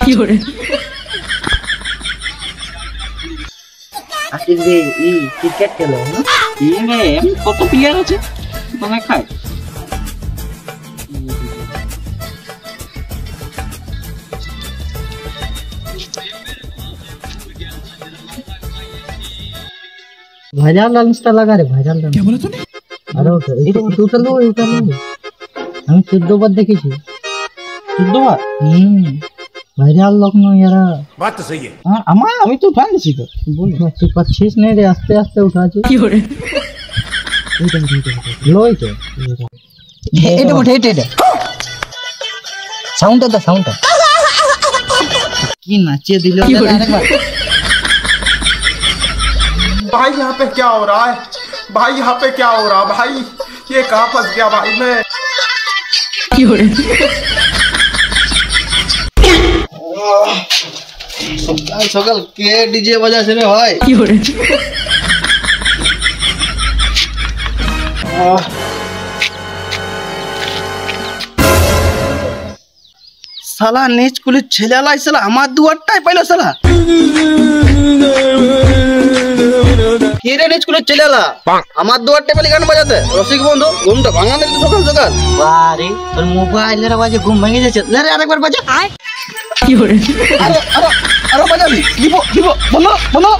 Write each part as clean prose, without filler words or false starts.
কি করে আজকে এই ক্রিকেট খেলো না কত প্লেয়ার আছে তোমায় খায় ভাইরাল ডান্সটা লাগা রে ভাইরাল ডান্স কি বলে তুমি আরে এটা উঠালো আমি 14 বার দেখেছি 14 বার ভাইরাল লোক নয় यारा बात तो सही है हां আমি তো উঠা দিছি তো बोल তুই পাচ্ছিস না রে আস্তে আস্তে উঠাছি কি করে লই তো এটা উঠে এটা সাউন্ডটা কি নাচিয়ে দিল আরেকবার भाई यहाँ पे क्या हो रहा है भाई यहाँ पे क्या हो रहा है भाई ये कहाँ फंस गया भाई मैं কি করে সকাল কে ডিজে বাজাছে রে ভাই কি করে শালা নিচ কুলি ছেলেলাই শালা আমার দুয়ারটাই পাইলো শালা কে রে নিচ কুলি ছেলেলা আমার দুয়ারটাই পাইলি গান বাজাতে রসিক বন্ধু ঘুমটা ভাঙা দিলি সকাল সকাল বারে তোর মোবাইলের আওয়াজে ঘুম ভেঙে যাচ্ছে লে আরেকবার বাজা কি করে আরে বাজাবি দিব বলো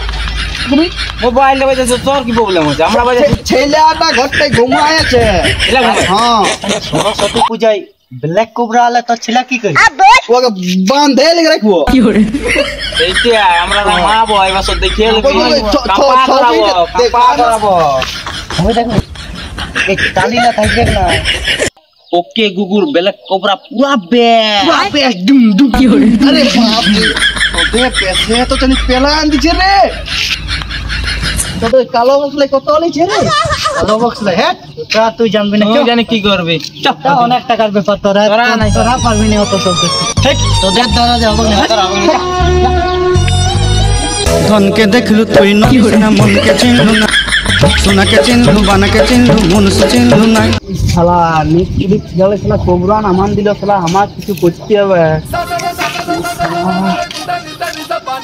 তুমি মোবাইলে বাজাছে তোর কি প্রবলেম হচ্ছে আমরা বাজাছি ছেলেটা ঘরটাই ঘুমায় আছে হ্যাঁ সরস্বতী পূজায় ব্ল্যাক কোবরা আলে তো ছেলে কি করি ওকে বাঁধে লেগে রাখবো কি করে এইটা আমরা রামাবো এবার সব দেখিয়ে করাবো আমি দেখো এই তালিলা থাকবে না ওকে গুগুর ব্ল্যাক কোবরা পুরা বেশ ডুম কি করে আরে বাপ রে ওদের পেছে তো জানি পেলান দিছে রে তোদের কালো বক্সলে কত লিছে রে কালো বক্সলে হ্যাঁ তা তুই জানবি না তুই জানি কি করবে তা অনেক টাকার ব্যাপার তোরা পারবি না অত সব ঠিক তোদের দ্বারা যাবো না ধনকে দেখলু তুই না মনকে চিনলু না সোনাকে চিনলু বানাকে চিনলু মনুষ্য চিনলু না শালা নিচ ক্লিক গেলে শালা কোবরা নামান দিল শালা আমার কিছু করতে হবে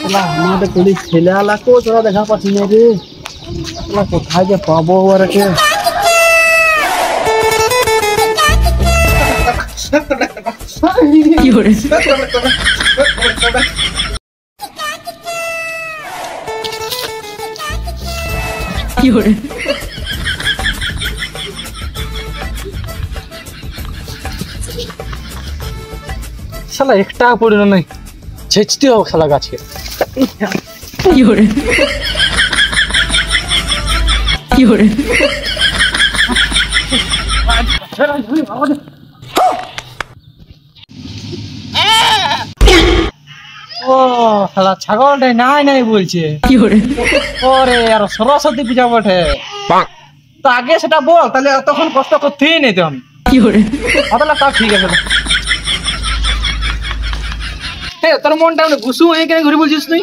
শালা আমাদের পুলিশ ছেলে আলা কো তোরা দেখা পাচ্ছি না রে শালা কোথায় যে পাবো ওরকে কি করে কি করে শালা একটা পড়ে নাই ছেচতে হোক শালা গাছকে কি করে কি করে ও শালা ছাগলটাই নাই বলছে কি করে ওরে আর সরস্বতী পূজা বটে তো আগে সেটা বল তাহলে তখন কষ্ট করতেই নিতে আমি কি করে তাহলে তা ঠিক আছে তোর মনটা গুসু হয়ে কেন ঘুরে বলছিস তুই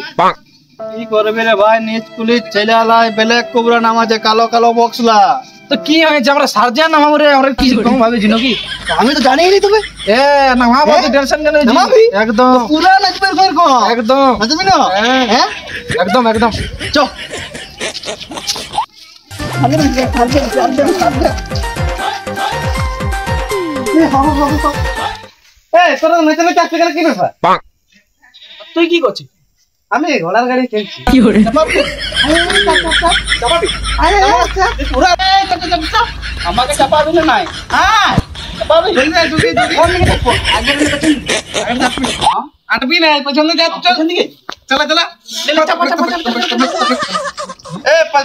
কি করবে রে ভাই নিচ পুলিশ ছেলে আলাই ব্ল্যাক কোবরা নাম আছে কালো কালো বক্সলা তো কি হয়েছে আমরা সার্জেন নামাবো রে আমরা কি কম ভাবেছি নাকি আমি তো জানিই নি তবে এ নামাবো তুই টেনশন কেন নামাবি একদম পুরা নাচবে ফের কো একদম নাচবি না হ্যাঁ একদম চ তোরা নেচে নেচে আসতে গেলে কি ব্যাপার তুই কি করছিস আমি ঘোড়ার গাড়ি খেলছি কি করে আমাকে চাপাবি না নাই আটবি না পেছনে যা পেছন দিকে চলা চলা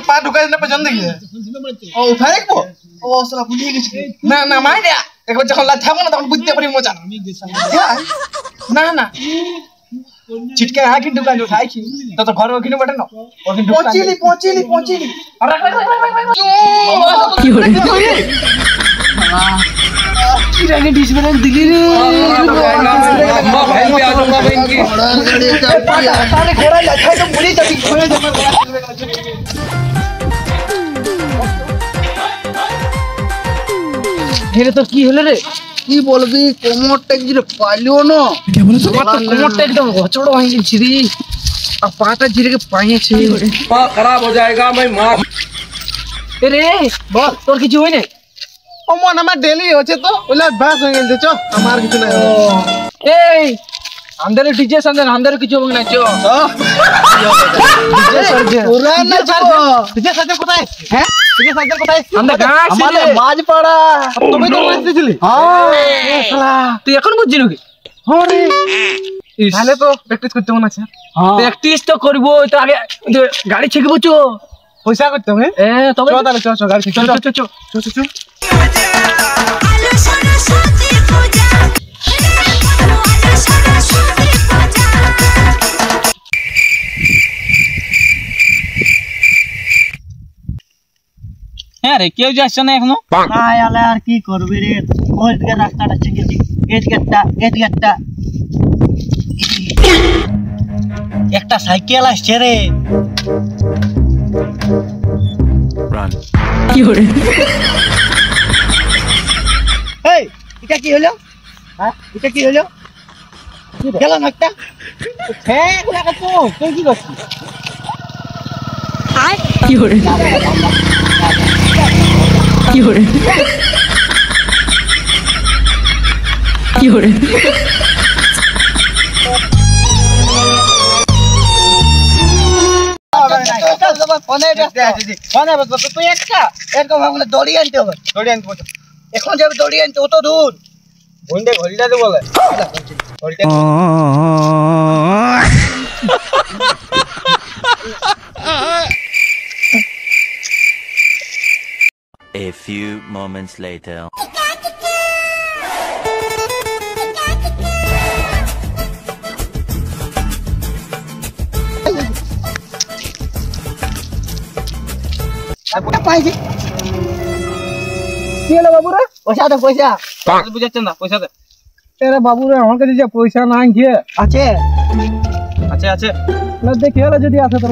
পা ঢুকাই না পেছন দিকে ও উঠা দেখবো ও সালা ভুলিয়ে গেছি না মাই দেয়া একবার যখন লাথাবো না তখন বুঝতে পারি মজা না छिटके आ के दुकान उठाई की तो घर ओखिने बटे न ओखिने पहुंचीली কি করে की रहने डिश में दिल्ली रे अम्मा भाई पे आ जाऊंगा भाई इनकी सारे घोड़ा लखा तो बुरी तभी घोड़े जमा ढेरे तो की हले रे কি বলবি কোমরটা জিরে পাইলো না কোমরটা একদম অচড় হয়ে গেছে রে আর পাটা জিরে পাইছে পা খারাপ হয়ে যায়গা मैं मार রে বল তোর কিছু হয় না ও মন আমার ডেলি হচ্ছে তো ওলা বাস হয়ে গেছে চ আমার কিছু নাই এই আমাদের ডিজে সামনে আমাদের কিছু হবে না চ ডিজে সামনে পুরা না ছাড়বো ডিজে সামনে কোথায় হ্যাঁ ডিজে সামনে কোথায় আমরা গাছ আমাদের মাঝ পাড়া তুমি তো বলছিলি হ্যাঁ শালা তুই এখন বুঝছিস নাকি হ্যাঁ রে তাহলে তো প্র্যাকটিস করতে মনে আছে প্র্যাকটিস তো করব তো আগে গাড়ি শিখবো চ পয়সা করতে হবে তবে চল তাহলে চল গাড়ি শিখতে চল হ্যাঁ রে কেউ যাচ্ছে না এখনো না আলে আর কি করবি রে ওই দিকে রাস্তাটা চিকেছি এদিকেটা একটা সাইকেল আসছে রে কি হরে এই এটা কি হলো হ্যাঁ এটা কি হলো গেল না একটা হ্যাঁ লাগা তো তুই কি করছিস কি হরে কি হরে কি হরে এখন যাবে দড়ি আনতে অত দূর ঘড়িটা দেবো A few moments later. পাইছি কি হলো বাবু রে পয়সা দে পয়সা বুঝাচ্ছেন না পয়সা দে এরে বাবু রে আমার কাছে যে পয়সা নাই গিয়ে আছে আছে আছে না দেখি হলো যদি আছে তোর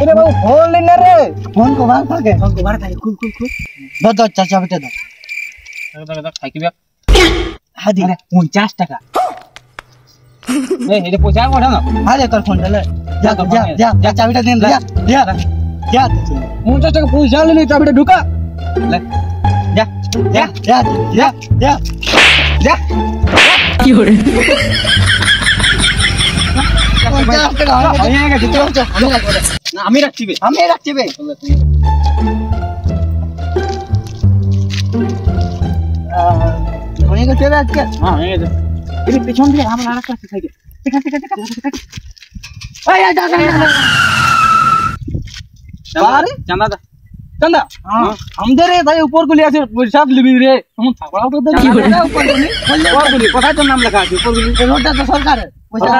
এরে বাবু ফোন লিন রে ফোন কভার থাকে খুল ধর চাচা বেটা ধর খাইকি ব্যাগ হাদি 50 টাকা এই পয়সা কোঠা না আরে তোর ফোনটা লে যা চাবিটা দেন যা 50 টাকা পয়সা নিলি চাবিটা ঢুকা লে যা কি হরে আমি রাখছি বে হয়ে গেছে রে আজকে হ্যাঁ হয়ে গেছে এই পিছন দিয়ে আমার আরেকটা সাইকেল দেখা এই যা আরে চান্দা চান্দা আমাদের ভাই উপর গুলি আছে পয়সা লিবি রে हम থাকড়াও তো কি হরে উপর গুলি কোথায় তোর নাম লেখা আছে উপর গুলি রোডটা তো সরকারের পয়সা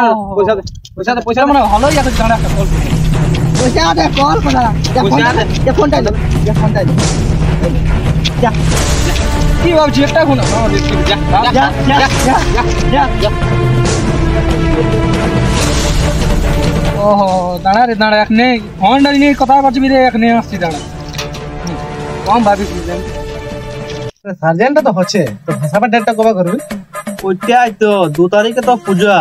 পয়সা মানে ভালোই আছে জানা একটা কল পয়সা দে কল করে ফোনটা দে যা কি ভাবছি একটা ফোন যা ওহো দাঁড়া রে দাঁড়া এক নেই ফোন ডালি নিয়ে কথা বলছি রে এক নেই আসছি দাঁড়া কম ভাবিস সার্জেন্টটা তো হচ্ছে তো ভাষাটা ডেটটা কবে করবি ওইটাই তো 2 তারিখে তো পূজা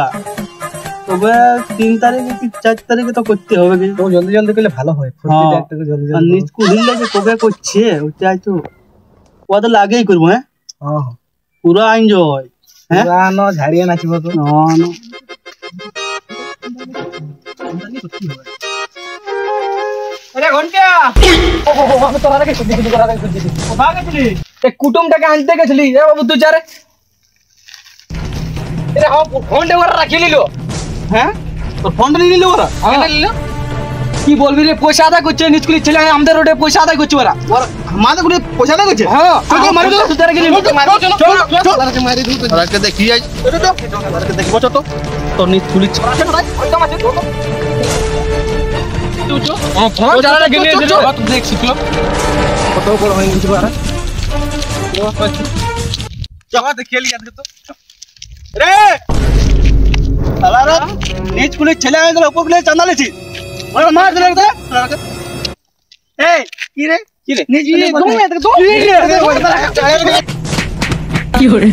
তবে 3 তারিখে কি 4 তারিখে তো করতে হবে কি তো জলদি জলদি করলে ভালো হয় ডেটটাকে জলদি আর নিজ কুড়িলে যে কবে করছে ওইটাই তো ও তো লাগেই করবো হ্যাঁ পুরো এনজয় হ্যাঁ পুরানো ঝাড়িয়ে নাচিব তো না আরে ঘন্টা আমি তোরা রেখে দিছি তোরা রেখে দিছি কোথা গেছিলি এ কুটুমটাকে আনতে গেছিলি এ বাবু তুই যারে এরে হাও ফোনটা ওরা রাখি নিলো হ্যাঁ তোর ফোনটা নিয়ে নিল ওরা কেন নিলো কি বলবি রে পয়সা আদায় করছে নিচকুলি ছেলে আমাদের রোডে পয়সা আদায় করছে ওরা আমাদের করে পয়সা না গেছে হ্যাঁ চল মারি দাও তুই তারকে চল মারি দিও তো আজকে দেখি যাই আজকে দেখবো তো তোর নিচকুলি ফোন চালাটা গিয়ে দিল তুই দেখ শিখলো কত বড় হয়ে গেছে বারা যাওয়া দেখে লিয়া তো রে সালারা নিচকুলি ছেলে হয়ে গেল উপর গুলো চাঁদা লেছি ওরে মার দিলে রে এই কি রে নিজ কি hore